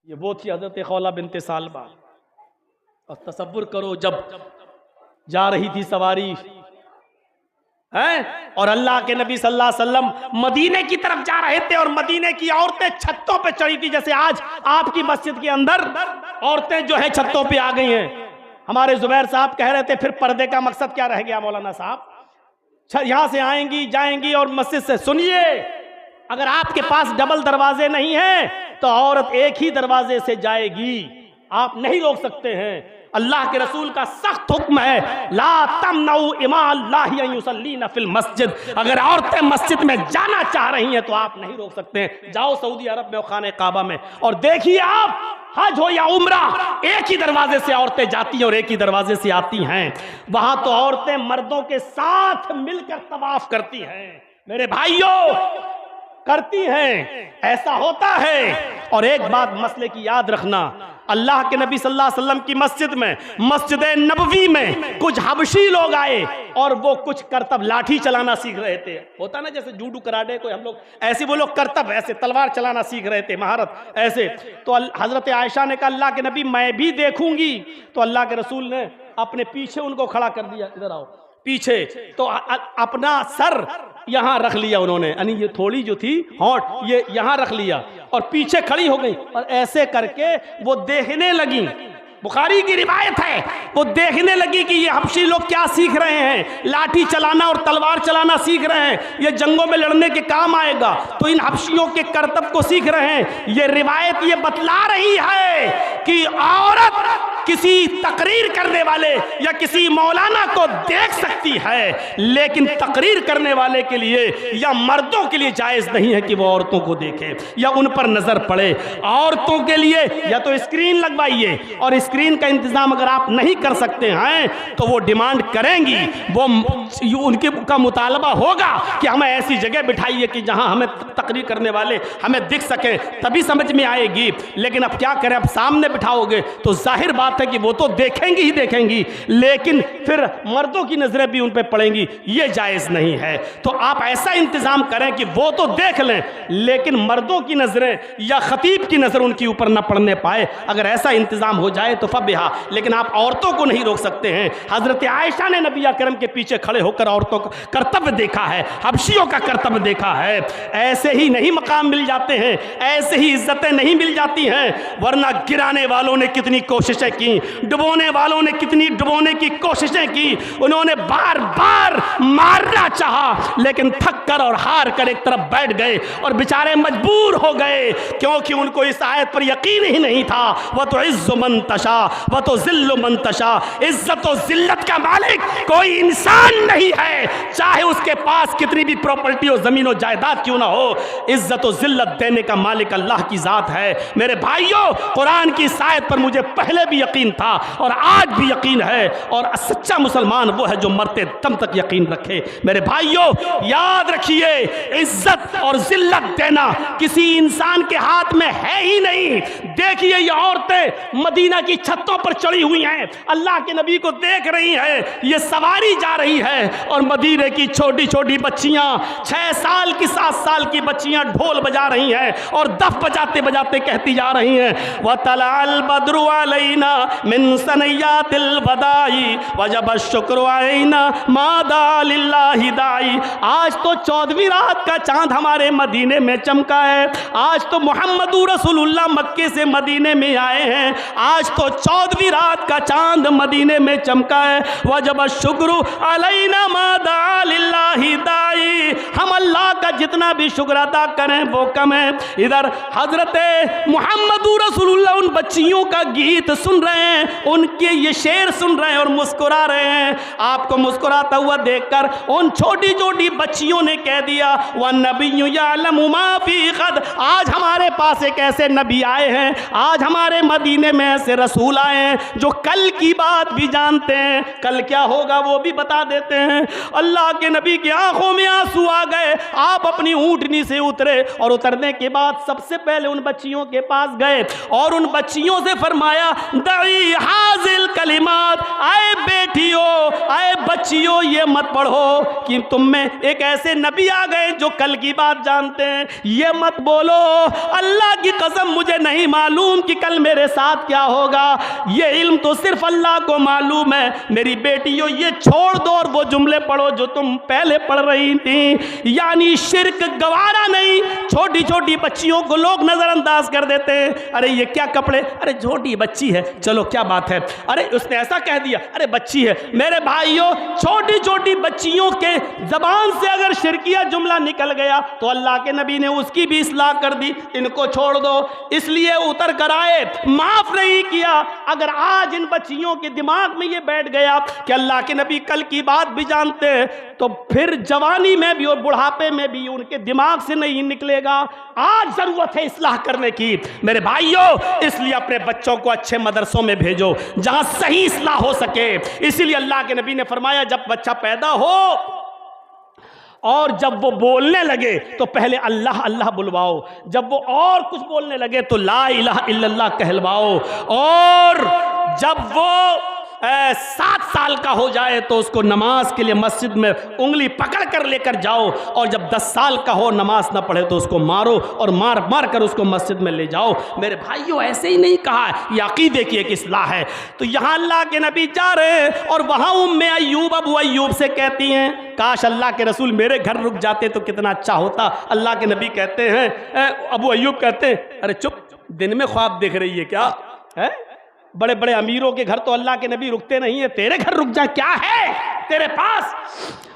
ये वो थी हजरत खौला बिनते सालबा। और तसव्वुर करो जब जा रही थी सवारी हैं और अल्लाह के नबी सल्लल्लाहु अलैहि वसल्लम मदीने की तरफ जा रहे थे और मदीने की औरतें छतों पे चढ़ी थी। जैसे आज आपकी मस्जिद के अंदर औरतें जो है छतों पे आ गई हैं। हमारे जुबैर साहब कह रहे थे फिर पर्दे का मकसद क्या रह गया मौलाना साहब, यहां से आएंगी जाएंगी और मस्जिद से। सुनिए, अगर आपके पास डबल दरवाजे नहीं हैं तो औरत एक ही दरवाजे से जाएगी, आप नहीं रोक सकते हैं। अल्लाह के रसूल का सख्त हुक्म है, ला तमनऊ इमा अल्लाहि अन युसल्लीना फिल मस्जिद। अगर औरतें मस्जिद में जाना चाह रही हैं तो आप नहीं रोक सकते हैं। जाओ सऊदी अरब में खाने काबा में और देखिए, आप हज हो या उम्रा, एक ही दरवाजे से औरतें जाती हैं और एक ही दरवाजे से आती हैं। वहां तो औरतें मर्दों के साथ मिलकर तवाफ करती हैं, मेरे भाइयों, करती हैं, ऐसा होता है। और एक बात मसले की याद रखना, अल्लाह के नबी सल्लल्लाहु अलैहि वसल्लम की मस्जिद में, मस्जिद नबवी में कुछ हबशी लोग आए और वो कुछ करतब लाठी चलाना सीख रहे थे। होता ना जैसे जूडू कराटे कोई, हम लोग ऐसे, वो लोग करतब ऐसे तलवार चलाना सीख रहे थे, महारत ऐसे। तो हजरत आयशा ने कहा अल्लाह के नबी मैं भी देखूंगी। तो अल्लाह के रसूल ने अपने पीछे उनको खड़ा कर दिया, इधर आओ पीछे। तो अपना सर यहां रख लिया उन्होंने, यानी ये थोड़ी जो थी हॉट ये यहां रख लिया और पीछे खड़ी हो गई और ऐसे करके वो देखने लगी। बुखारी की रिवायत है, वो देखने लगी कि ये हबशी लोग क्या सीख रहे हैं, लाठी चलाना और तलवार चलाना सीख रहे हैं, ये जंगों में लड़ने के काम आएगा। तो इन हबशियों के करतब को सीख रहे हैं। ये रिवायत ये बतला रही है कि औरत किसी तकरीर करने वाले या किसी मौलाना को देख सकती है, लेकिन तकरीर करने वाले के लिए या मर्दों के लिए जायज़ नहीं है कि वो औरतों को देखे या उन पर नजर पड़े। औरतों के लिए या तो स्क्रीन लगवाइए, और स्क्रीन का इंतजाम अगर आप नहीं कर सकते हैं तो वो डिमांड करेंगी, वो उनके का मुतालबा होगा कि हमें ऐसी जगह बिठाइए कि जहां हमें तकरीर करने वाले हमें दिख सके, तभी समझ में आएगी। लेकिन अब क्या करें, अब सामने बिठाओगे तो जाहिर बात है कि वो तो देखेंगी ही देखेंगी, लेकिन फिर मर्दों की नजरें भी उन पे पड़ेंगी, ये जायज नहीं है। तो आप ऐसा इंतजाम करें कि वो तो देख लें लेकिन मर्दों की नजरें या खतीब की नजर उनके ऊपर न पड़ने पाए। अगर ऐसा इंतजाम हो जाए तो फबिहा, लेकिन आप औरतों को नहीं रोक सकते हैं। हजरत आयशा ने नबी अकरम के पीछे खड़े होकर औरतों का कर्तव्य देखा है, हबशियों का कर्तव्य देखा है। ऐसे ही नहीं मकाम मिल जाते हैं, ऐसे ही इज्जतें नहीं मिल जाती हैं, वरना गिराने वालों ने कितनी कोशिशें की, डुबोने वालों ने कितनी डुबोने की कोशिशें की, उन्होंने बार बार मारना चाहा लेकिन थक कर और हार कर एक तरफ बैठ गए और बेचारे मजबूर हो गए, क्योंकि उनको इस आयत पर यकीन ही नहीं था। वह तो इज्जु मन तशा वह तो जिल्लु मन तशा, इज्जत और जिल्लत का मालिक कोई इंसान नहीं है, चाहे उसके पास कितनी भी प्रॉपर्टी और जमीन और जायदाद क्यों ना हो। इज्जत और जिल्लत देने का मालिक अल्लाह की जात है। मेरे भाइयों, कुरान की इस आयत पर मुझे पहले भी यकीन था और आज भी यकीन है, और सच्चा मुसलमान वो है जो मरते दम तक यकीन रखे। मेरे भाइयों, याद रखिए, इज्जत और जिल्लत देना किसी इंसान के हाथ में है ही नहीं। देखिए, ये औरतें मदीना की छतों पर चढ़ी हुई हैं, अल्लाह के नबी को देख रही हैं, ये सवारी जा रही है और मदीने की छोटी छोटी बच्चियां, 6 साल की 7 साल की बच्चियां ढोल बजा रही हैं और दफ बजाते बजाते कहती जा रही हैं, वतलाल बद्रु अलैना मिन सनैयातिल वदाई वजब शुक्र अलैना मादा लिल्लाहि दाई। आज तो 14वीं रात का चांद हमारे मदीने में चमका है, आज तो मुहम्मदुर रसूलुल्लाह मक्के से मदीने में आए हैं, आज तो 14वीं रात का चांद मदीने में चमका है। वजब शुक्र अलैना मादा लिल्लाहि दाई, हम अल्लाह का जितना भी शुक्र अदा करें वो कम है। इधर हजरत मुहम्मदुर रसूलुल्लाह उन बच्चियों का गीत सुन रहे हैं, उनके ये शेर सुन रहे हैं और मुस्कुरा रहे हैं। आपको मुस्कुराता हुआ देखकर उन छोटी छोटी बच्चियों ने कह दिया, व नबिय्यु यअलमु मा फी गद, आज हमारे पास एक ऐसे नबी आए हैं, आज हमारे मदीने में ऐसे रसूल आए हैं जो कल की बात भी जानते हैं, कल क्या होगा वो भी बता देते हैं। अल्लाह के नबी की आंखों में आंसू आ गए। आप अपनी ऊंटनी से उतरे और उतरने के बाद सबसे पहले उन बच्चियों के पास गए और उन बच्चियों से फरमाया दई हाजिल कलिमात, आए बेटियों, आए बच्चियों, ये मत पढ़ो कि तुम में एक ऐसे नबी आ गए जो कल की बात जानते हैं। ये मत बोलो अल्लाह की कसम मुझे नहीं मालूम कि कल मेरे साथ क्या होगा, ये इल्म तो सिर्फ अल्लाह को मालूम है। मेरी बेटियों ये छोड़ दो और वो जुमले पढ़ो जो तुम पहले पढ़ रही थी, यानी शिर्क गवारा नहीं। छोटी छोटी बच्चियों को लोग नजरअंदाज कर देते हैं, अरे ये क्या कपड़े, अरे छोटी बच्ची है, चलो क्या बात है, अरे उसने ऐसा कह दिया, अरे बच्ची है। मेरे भाइयों छोटी छोटी बच्चियों के जबान से अगर शिरकिया जुमला निकल गया तो अल्लाह के नबी ने उसकी भी इस्लाह कर दी, इनको छोड़ दो। इसलिए उतर कर आए, माफ नहीं किया। अगर आज इन बच्चियों के दिमाग में ये बैठ गया कि अल्लाह के नबी कल की बात भी जानते हैं, तो फिर जवानी में भी और बुढ़ापे में भी उनके दिमाग से नहीं निकलेगा। आज जरूरत है इस्लाह करने की मेरे भाइयों, इसलिए अपने बच्चों को अच्छे मदरसों में भेजो जहां सही इस्लाह हो सके। इसीलिए अल्लाह के नबी ने फरमाया जब बच्चा पैदा हो और जब वो बोलने लगे तो पहले अल्लाह अल्लाह बुलवाओ, जब वो और कुछ बोलने लगे तो ला इलाहा इल्लल्लाह कहलवाओ, और जब वो 7 साल का हो जाए तो उसको नमाज के लिए मस्जिद में उंगली पकड़ कर लेकर जाओ, और जब 10 साल का हो नमाज ना पढ़े तो उसको मारो और मार मार कर उसको मस्जिद में ले जाओ। मेरे भाइयों ऐसे ही नहीं कहा, ये अकीदे की एक इस्लाह है। तो यहाँ अल्लाह के नबी जा रहे हैं और वहाँ उम्मे अय्यूब अबू अय्यूब से कहती हैं काश अल्लाह के रसूल मेरे घर रुक जाते तो कितना अच्छा होता। अल्लाह के नबी कहते हैं, अबू अय्यूब कहते हैं अरे चुप, दिन में ख्वाब देख रही है क्या है? बड़े बड़े अमीरों के घर तो अल्लाह के नबी रुकते नहीं है, तेरे घर रुक जाए, क्या है तेरे पास?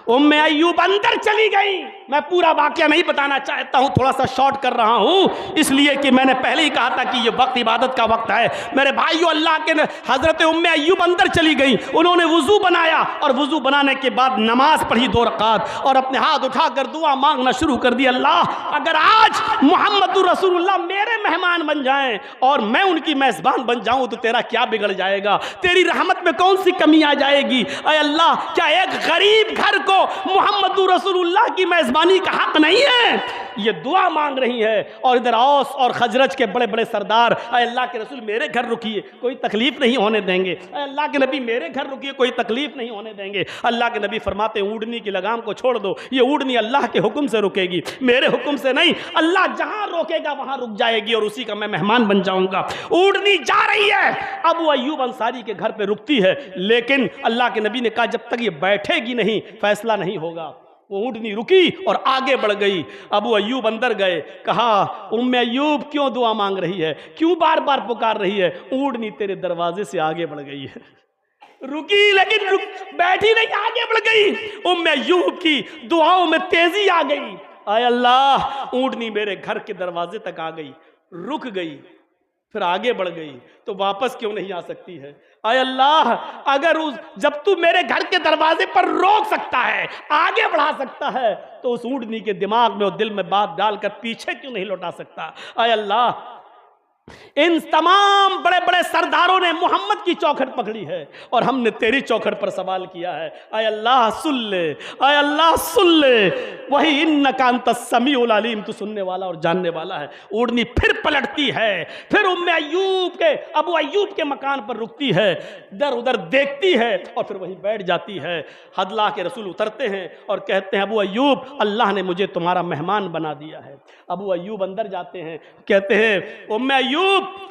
उम्मे अय्यूब अंदर चली गई। मैं पूरा वाकया नहीं बताना चाहता हूँ, थोड़ा सा शॉर्ट कर रहा हूँ, इसलिए कि मैंने पहले ही कहा था कि ये वक्त इबादत का वक्त है। मेरे भाइयों अल्लाह के हजरत उम्मे अय्यूब अंदर चली गई, उन्होंने वुजू बनाया और वुजू बनाने के बाद नमाज पढ़ी 2 रकात और अपने हाथ उठाकर दुआ मांगना शुरू कर दी, अल्लाह अगर आज मोहम्मद रसूलुल्लाह मेरे मेहमान बन जाएं और मैं उनकी मेजबान बन जाऊं तो तेरा क्या बिगड़ जाएगा, तेरी रहमत में कौन सी कमी आ जाएगी? अय अल्लाह क्या एक गरीब घर को मोहम्मद रसूलुल्लाह की मेजबानी का हक नहीं है? ये दुआ मांग रही है और इधर औस और खजरज के बड़े बड़े सरदार अय अल्लाह के रसूल मेरे घर रुकिए, कोई तकलीफ नहीं होने देंगे, अय अल्लाह के नबी मेरे घर रुकिए, कोई तकलीफ नहीं होने देंगे। अल्लाह के नबी फरमाते हैं ऊँटनी की लगाम को छोड़ दो, ये ऊँटनी अल्लाह के हुक्म से रुकेगी, मेरे हुक्म से नहीं। अल्लाह जहां रोकेगा वहां रुक जाएगी और उसी का मैं मेहमान बन जाऊंगा। ऊँटनी जा रही है, अबू अय्यूब अंसारी के घर पे रुकती है, लेकिन अल्लाह के नबी ने कहा जब तक ये बैठेगी नहीं फैसला नहीं होगा। वो ऊँटनी रुकी और आगे बढ़ गई। अबू अय्यूब अंदर गए, कहा उम्मे अय्यूब क्यों दुआ मांग रही है, क्यों बार बार पुकार रही है? ऊँटनी तेरे दरवाजे से आगे बढ़ गई है। रुकी लेकिन बैठी नहीं, आगे बढ़ गई। उम्मे अय्यूब की दुआओं में तेजी आ गई। आय अल्लाह ऊँटनी मेरे घर के दरवाजे तक आ गई, रुक गई, फिर आगे बढ़ गई, तो वापस क्यों नहीं आ सकती है? आय अल्लाह अगर जब तू मेरे घर के दरवाजे पर रोक सकता है, आगे बढ़ा सकता है, तो उस ऊँटनी के दिमाग में और दिल में बात डालकर पीछे क्यों नहीं लौटा सकता? आय अल्लाह इन तमाम बड़े बड़े सरदारों ने मोहम्मद की चौखट पकड़ी है और हमने तेरी चौखट पर सवाल किया है। आय अल्लाह सुन ले, आय अल्लाह सुन ले, वही इन्नका अंतस समीउल अलीम, तू सुनने वाला और जानने वाला है। ऊँटनी फिर पलटती है, फिर उम्मे अय्यूब के अबू अय्यूब के मकान पर रुकती है, इधर उधर देखती है और फिर वहीं बैठ जाती है। अल्लाह के रसूल उतरते हैं और कहते हैं अबू अय्यूब अल्लाह ने मुझे तुम्हारा मेहमान बना दिया है। अबू अय्यूब अंदर जाते हैं, कहते हैं उम्मे अय्यूब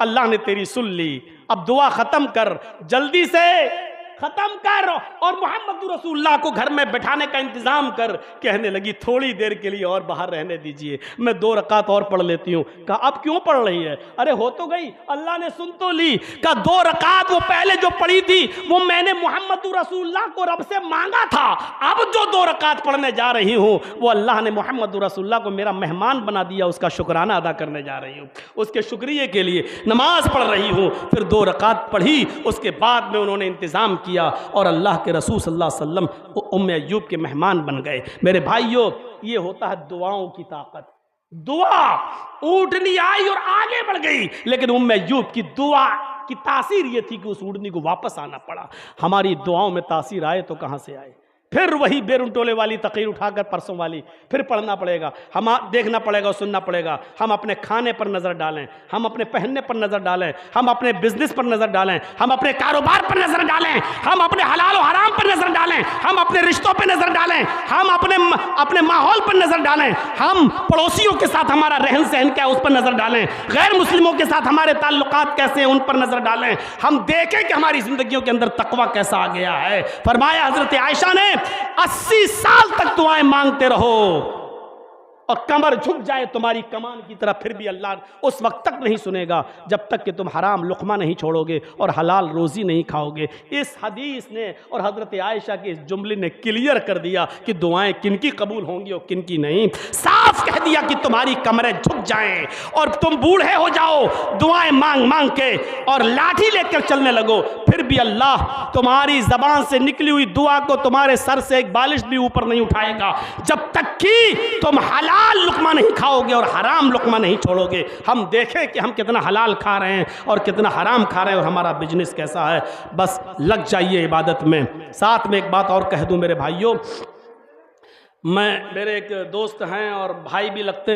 अल्लाह ने तेरी सुन ली, अब दुआ खत्म कर, जल्दी से खत्म कर और मोहम्मद रसूलुल्लाह को घर में बैठाने का इंतजाम कर। कहने लगी थोड़ी देर के लिए और बाहर रहने दीजिए, मैं 2 रकात और पढ़ लेती हूँ। कहा अब क्यों पढ़ रही है? अरे हो तो गई, अल्लाह ने सुन तो ली। कहा 2 रकात वो पहले जो पढ़ी थी वो मैंने मोहम्मद रसूलुल्लाह को रब से मांगा था, अब जो 2 रकात पढ़ने जा रही हूँ वो अल्लाह ने मोहम्मद रसूलुल्लाह को मेरा मेहमान बना दिया, उसका शुक्राना अदा करने जा रही हूँ, उसके शुक्रिया के लिए नमाज पढ़ रही हूँ। फिर 2 रकात पढ़ी, उसके बाद में उन्होंने इंतज़ाम किया और अल्लाह के रसूल सल्लल्लाहु अलैहि वसल्लम उम्मे अय्यूब के मेहमान बन गए। मेरे भाइयों ये होता है दुआओं की ताकत। दुआ, ऊँटनी आई और आगे बढ़ गई, लेकिन उम्मे अय्यूब की दुआ की तासीर ये थी कि उस ऊँटनी को वापस आना पड़ा। हमारी दुआओं में तासीर आए तो कहाँ से आए? फिर वही बेरुंटोले वाली तकीर उठाकर परसों वाली फिर पढ़ना पड़ेगा, हम देखना पड़ेगा और सुनना पड़ेगा। हम अपने खाने पर नज़र डालें, हम अपने पहनने पर नज़र डालें, हम अपने बिजनेस पर नज़र डालें, हम अपने कारोबार पर नज़र डालें, हम अपने हलाल और हराम पर नज़र डालें, हम अपने रिश्तों पर नज़र डालें, हम अपने माहौल पर नज़र डालें, हम पड़ोसियों के साथ हमारा रहन सहन क्या है उस पर नज़र डालें, गैर मुस्लिमों के साथ हमारे ताल्लुकात कैसे हैं उन पर नज़र डालें, हम देखें कि हमारी ज़िंदगियों के अंदर तकवा कैसा आ गया है। फरमाया हज़रत आयशा ने 80 साल तक दुआएं मांगते रहो और कमर झुक जाए तुम्हारी कमान की तरफ, फिर भी अल्लाह उस वक्त तक नहीं सुनेगा जब तक कि तुम हराम लुक़मा नहीं छोड़ोगे और हलाल रोज़ी नहीं खाओगे। इस हदीस ने और हज़रत आयशा के इस जुमले ने क्लियर कर दिया कि दुआएं किनकी कबूल होंगी और किनकी नहीं। साफ कह दिया कि तुम्हारी कमरें झुक जाएं और तुम बूढ़े हो जाओ दुआएं मांग मांग के और लाठी लेकर चलने लगो, फिर भी अल्लाह तुम्हारी ज़बान से निकली हुई दुआ को तुम्हारे सर से एक बालिश भी ऊपर नहीं उठाएगा जब तक कि तुम हलाल लुक़मा नहीं खाओगे और हराम लुक़मा नहीं छोड़ोगे। हम देखें कि हम कितना हलाल खा रहे हैं और कितना हराम खा रहे हैं और हमारा बिजनेस कैसा है। बस लग जाइए इबादत में। साथ में एक बात और कह दूं मेरे भाइयों, मेरे एक दोस्त हैं और भाई भी लगते